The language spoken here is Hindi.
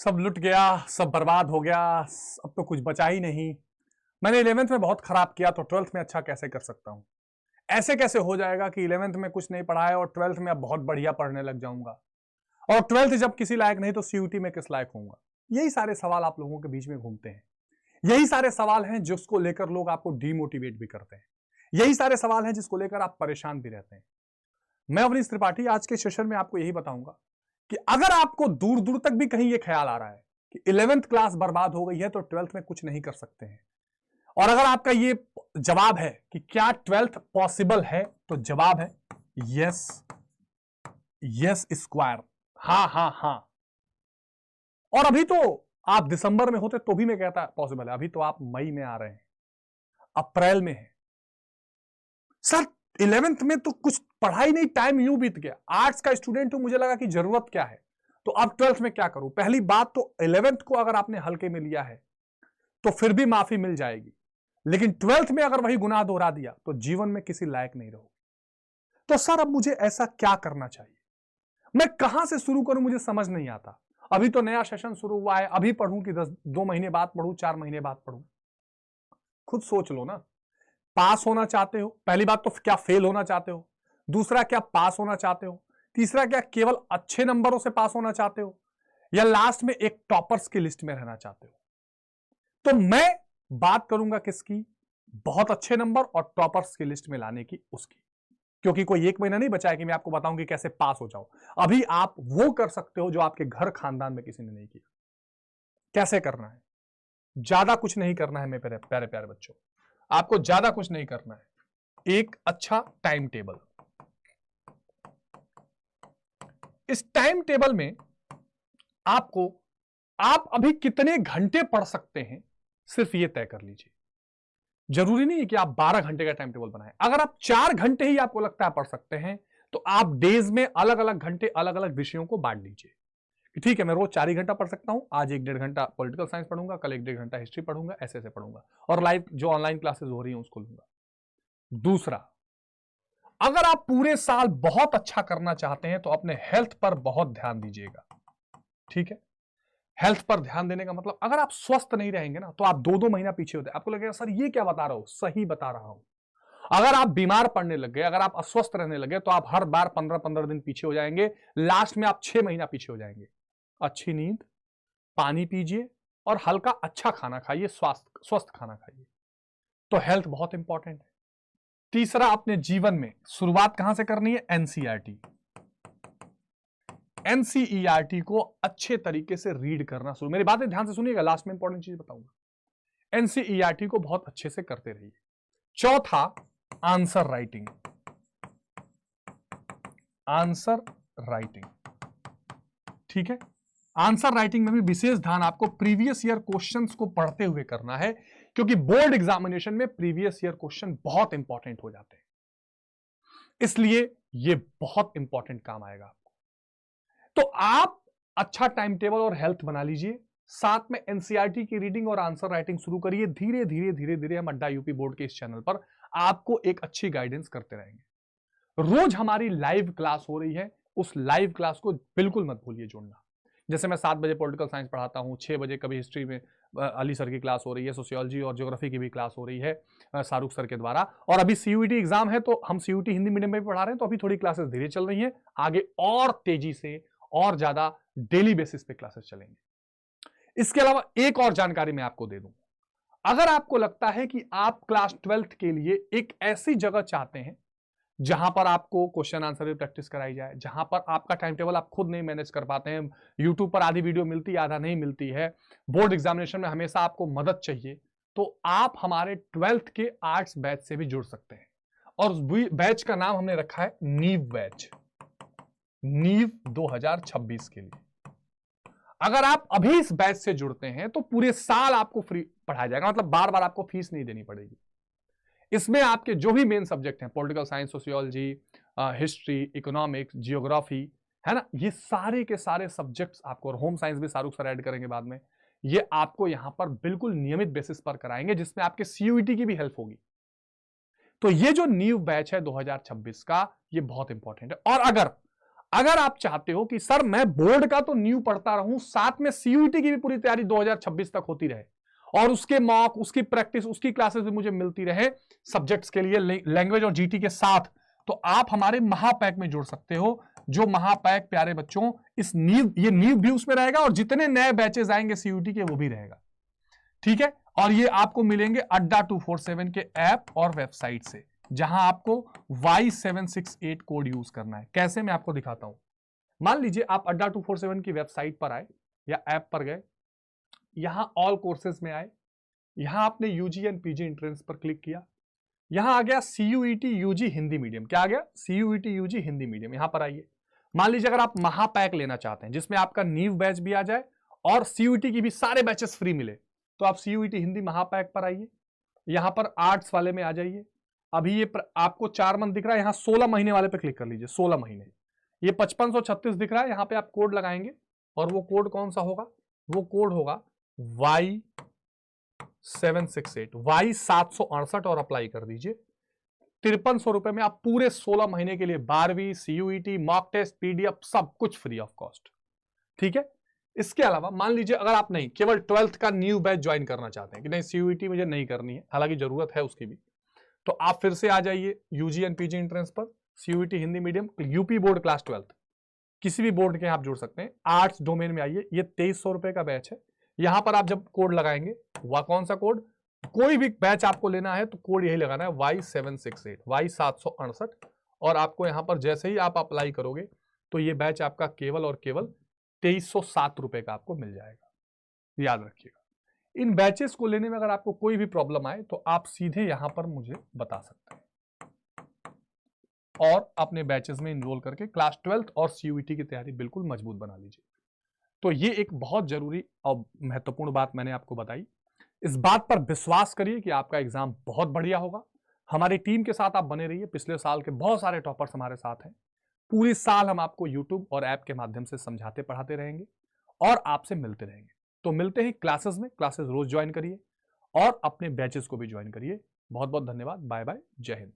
सब लुट गया, सब बर्बाद हो गया, अब तो कुछ बचा ही नहीं। मैंने 11th में बहुत खराब किया तो 12th में अच्छा कैसे कर सकता हूं? ऐसे कैसे हो जाएगा कि 11th में कुछ नहीं पढ़ा है और 12th में अब बहुत बढ़िया पढ़ने लग जाऊंगा, और 12th जब किसी लायक नहीं तो सीयूटी में किस लायक होऊंगा? यही सारे सवाल आप लोगों के बीच में घूमते हैं। यही सारे सवाल हैं जिसको लेकर लोग आपको डीमोटिवेट भी करते हैं। यही सारे सवाल हैं जिसको लेकर आप परेशान भी रहते हैं। मैं अवनीश त्रिपाठी आज के सेशन में आपको यही बताऊंगा कि अगर आपको दूर दूर तक भी कहीं यह ख्याल आ रहा है कि 11th क्लास बर्बाद हो गई है तो 12th में कुछ नहीं कर सकते हैं, और अगर आपका ये जवाब है कि क्या 12th पॉसिबल है, तो जवाब है यस, यस स्क्वायर, हां हां हां। और अभी तो आप दिसंबर में होते तो भी मैं कहता पॉसिबल है, अभी तो आप मई में आ रहे हैं, अप्रैल में है। सर 11th में तो कुछ पढ़ाई नहीं, टाइम यूं बीत गया। आर्ट्स का स्टूडेंट हूं, मुझे लगा कि जरूरत क्या है, तो अब 12th में क्या करूं? पहली बात तो 11th को अगर आपने हल्के में लिया है तो फिर भी माफी मिल जाएगी, लेकिन 12th में अगर वही गुनाह दोहरा दिया तो जीवन में किसी लायक नहीं रहोगे। तो सर अब मुझे ऐसा क्या करना चाहिए? मैं कहां से शुरू करूं, मुझे समझ नहीं आता। अभी तो नया सेशन शुरू हुआ है, अभी पढ़ूं कि 2 महीने बाद पढ़ूं, 4 महीने बाद पढ़ूं? खुद सोच लो ना। पास होना चाहते हो? पहली बात तो क्या फेल होना चाहते हो? दूसरा क्या पास होना चाहते हो? तीसरा क्या केवल अच्छे नंबरों से पास होना चाहते हो, या लास्ट में एक टॉपर्स की लिस्ट में रहना चाहते हो? तो मैं बात करूंगा किसकी? बहुत अच्छे नंबर और टॉपर्स की लिस्ट में लाने की, उसकी। क्योंकि कोई 1 महीना नहीं बचा है कि मैं आपको बताऊं कि कैसे पास हो जाओ। अभी आप वो कर सकते हो जो आपके घर खानदान में किसी ने नहीं किया। कैसे करना है? ज्यादा कुछ नहीं करना है मेरे प्यारे प्यारे बच्चों, आपको ज्यादा कुछ नहीं करना है। एक अच्छा टाइम टेबल। इस टाइम टेबल में आपको, आप अभी कितने घंटे पढ़ सकते हैं सिर्फ ये तय कर लीजिए। जरूरी नहीं है कि आप 12 घंटे का टाइम टेबल बनाएं। अगर आप 4 घंटे ही आपको लगता है पढ़ सकते हैं तो आप डेज में अलग अलग घंटे अलग अलग विषयों को बांट लीजिए कि ठीक है मैं रोज 4 ही घंटा पढ़ सकता हूं, आज 1-1.5 घंटा पॉलिटिकल साइंस पढ़ूंगा, कल 1-1.5 घंटा हिस्ट्री पढ़ूंगा, ऐसे ऐसे पढ़ूंगा, और लाइव जो ऑनलाइन क्लासेस हो रही हैं उसको लूंगा। दूसरा, अगर आप पूरे साल बहुत अच्छा करना चाहते हैं तो अपने हेल्थ पर बहुत ध्यान दीजिएगा। ठीक है, हेल्थ पर ध्यान देने का मतलब, अगर आप स्वस्थ नहीं रहेंगे ना तो आप 2-2 महीना पीछे होते हैं। आपको लगेगा सर ये क्या बता रहा हूं, सही बता रहा हूं। अगर आप बीमार पड़ने लग गए, अगर आप अस्वस्थ रहने लगे तो आप हर बार 15-15 दिन पीछे हो जाएंगे, लास्ट में आप 6 महीना पीछे हो जाएंगे। अच्छी नींद, पानी पीजिए और हल्का अच्छा खाना खाइए, स्वस्थ खाना खाइए। तो हेल्थ बहुत इंपॉर्टेंट है। तीसरा, अपने जीवन में शुरुआत कहां से करनी है? एनसीईआरटी। एनसीईआरटी को अच्छे तरीके से रीड करना शुरू, मेरी बातें ध्यान से सुनिएगा, लास्ट में इंपॉर्टेंट चीज बताऊंगा। एनसीईआरटी को बहुत अच्छे से करते रहिए। चौथा, आंसर राइटिंग। आंसर राइटिंग, ठीक है, आंसर राइटिंग में भी विशेष ध्यान आपको प्रीवियस ईयर क्वेश्चंस को पढ़ते हुए करना है, क्योंकि बोर्ड एग्जामिनेशन में प्रीवियस ईयर क्वेश्चन बहुत इंपॉर्टेंट हो जाते हैं, इसलिए यह बहुत इंपॉर्टेंट काम आएगा आपको। तो आप अच्छा टाइम टेबल और हेल्थ बना लीजिए, साथ में एनसीईआरटी की रीडिंग और आंसर राइटिंग शुरू करिए। धीरे धीरे धीरे धीरे हम अड्डा यूपी बोर्ड के इस चैनल पर आपको एक अच्छी गाइडेंस करते रहेंगे। रोज हमारी लाइव क्लास हो रही है, उस लाइव क्लास को बिल्कुल मत भूलिए जोड़ना। जैसे मैं 7 बजे पॉलिटिकल साइंस पढ़ाता हूं, 6 बजे कभी हिस्ट्री में अली सर की क्लास हो रही है, सोशियोलॉजी और ज्योग्राफी की भी क्लास हो रही है शाहरुख सर के द्वारा, और अभी सीयूईटी एग्जाम है तो हम सीयूईटी हिंदी मीडियम में भी पढ़ा रहे हैं, तो अभी थोड़ी क्लासेस धीरे चल रही हैं, आगे और तेजी से और ज्यादा डेली बेसिस पे क्लासेस चलेंगे। इसके अलावा एक और जानकारी मैं आपको दे दूं, अगर आपको लगता है कि आप क्लास 12th के लिए एक ऐसी जगह चाहते हैं जहां पर आपको क्वेश्चन आंसर भी प्रैक्टिस कराई जाए, जहां पर आपका टाइम टेबल आप खुद नहीं मैनेज कर पाते हैं, यूट्यूब पर आधी वीडियो मिलती है आधा नहीं मिलती है, बोर्ड एग्जामिनेशन में हमेशा आपको मदद चाहिए, तो आप हमारे 12th के आर्ट्स बैच से भी जुड़ सकते हैं। और उस बैच का नाम हमने रखा है नीव बैच, नीव 2026 के लिए। अगर आप अभी इस बैच से जुड़ते हैं तो पूरे साल आपको फ्री पढ़ाया जाएगा, मतलब बार बार आपको फीस नहीं देनी पड़ेगी। इसमें आपके जो भी मेन सब्जेक्ट हैं, political science, sociology, history, economics, geography, है ना, ये सारे के सारे सब्जेक्ट्स आपको, और होम साइंस भी शाहरुख सर ऐड करेंगे बाद में, ये आपको यहां पर बिल्कुल नियमित बेसिस पर कराएंगे, जिसमें आपके सीयूईटी की भी हेल्प होगी। तो ये जो न्यू बैच है 2026 का, ये बहुत इंपॉर्टेंट है। और अगर अगर आप चाहते हो कि सर मैं बोर्ड का तो न्यू पढ़ता रहूं, साथ में सीयूईटी की भी पूरी तैयारी 2026 तक होती रहे और उसके मॉक, उसकी प्रैक्टिस, उसकी क्लासेस भी मुझे मिलती रहे सब्जेक्ट्स के लिए, लैंग्वेज और जीटी के साथ, तो आप हमारे महापैक में जुड़ सकते हो। जो महापैक प्यारे बच्चों, इस ये नींव भी उसमें रहेगा और जितने नए बैचेस आएंगे सीयूटी के वो भी रहेगा, ठीक है। और ये आपको मिलेंगे अड्डा 247 के ऐप और वेबसाइट से, जहां आपको Y768 कोड यूज करना है। कैसे, मैं आपको दिखाता हूं। मान लीजिए आप अड्डा 247 की वेबसाइट पर आए या ऐप पर गए, यहां ऑल कोर्सेज में आए, यहां आपने यूजी एंड पीजी एंट्रेंस पर क्लिक किया, यहां आ गया सीयूईटी यूजी हिंदी मीडियम। क्या आ गया? CUET UG Hindi medium. यहां पर आइए। मान लीजिए अगर आप महापैक लेना चाहते हैं जिसमें आपका नीव बैच भी आ जाए और सीयूईटी की भी सारे बैचेस फ्री मिले, तो आप सीयूईटी हिंदी महापैक पर आइए। यहां पर आर्ट्स वाले में आ जाइए। अभी ये आपको 4 मंथ दिख रहा है, यहां 16 महीने वाले पे क्लिक कर लीजिए। 16 महीने, ये 5536 दिख रहा है, यहां पे आप कोड लगाएंगे और वो कोड कौन सा होगा? वो कोड होगा Y768, Y768 और अप्लाई कर दीजिए। 5300 रुपए में आप पूरे 16 महीने के लिए 12वीं, सीयूईटी, मॉक टेस्ट, पीडीएफ सब कुछ फ्री ऑफ कॉस्ट, ठीक है। इसके अलावा मान लीजिए अगर आप नहीं, केवल 12th का न्यू बैच ज्वाइन करना चाहते हैं कि नहीं सीयूईटी मुझे नहीं करनी है, हालांकि जरूरत है उसकी भी, तो आप फिर से आ जाइए यूजी एंड पीजी एंट्रेंस पर, CUET Hindi medium, UP board class 12th, किसी भी बोर्ड के आप जुड़ सकते हैं। आर्ट्स डोमेन में आइए, ये 2300 रुपए का बैच है। यहां पर आप जब कोड लगाएंगे, वह कौन सा कोड, कोई भी बैच आपको लेना है तो कोड यही लगाना है Y768, Y768, और आपको यहां पर जैसे ही आप अप्लाई करोगे तो ये बैच आपका केवल और केवल 2307 रुपए का आपको मिल जाएगा। याद रखिएगा, इन बैचेस को लेने में अगर आपको कोई भी प्रॉब्लम आए तो आप सीधे यहां पर मुझे बता सकते हैं और अपने बैचेस में इनरोल करके क्लास 12th और सीयूईटी की तैयारी बिल्कुल मजबूत बना लीजिए। तो ये एक बहुत जरूरी और महत्वपूर्ण बात मैंने आपको बताई। इस बात पर विश्वास करिए कि आपका एग्जाम बहुत बढ़िया होगा। हमारी टीम के साथ आप बने रहिए, पिछले साल के बहुत सारे टॉपर्स हमारे साथ हैं। पूरी साल हम आपको यूट्यूब और ऐप के माध्यम से समझाते पढ़ाते रहेंगे और आपसे मिलते रहेंगे। तो मिलते हैं क्लासेस में, क्लासेस रोज ज्वाइन करिए और अपने बैचेस को भी ज्वाइन करिए। बहुत बहुत धन्यवाद, बाय बाय, जय हिंद।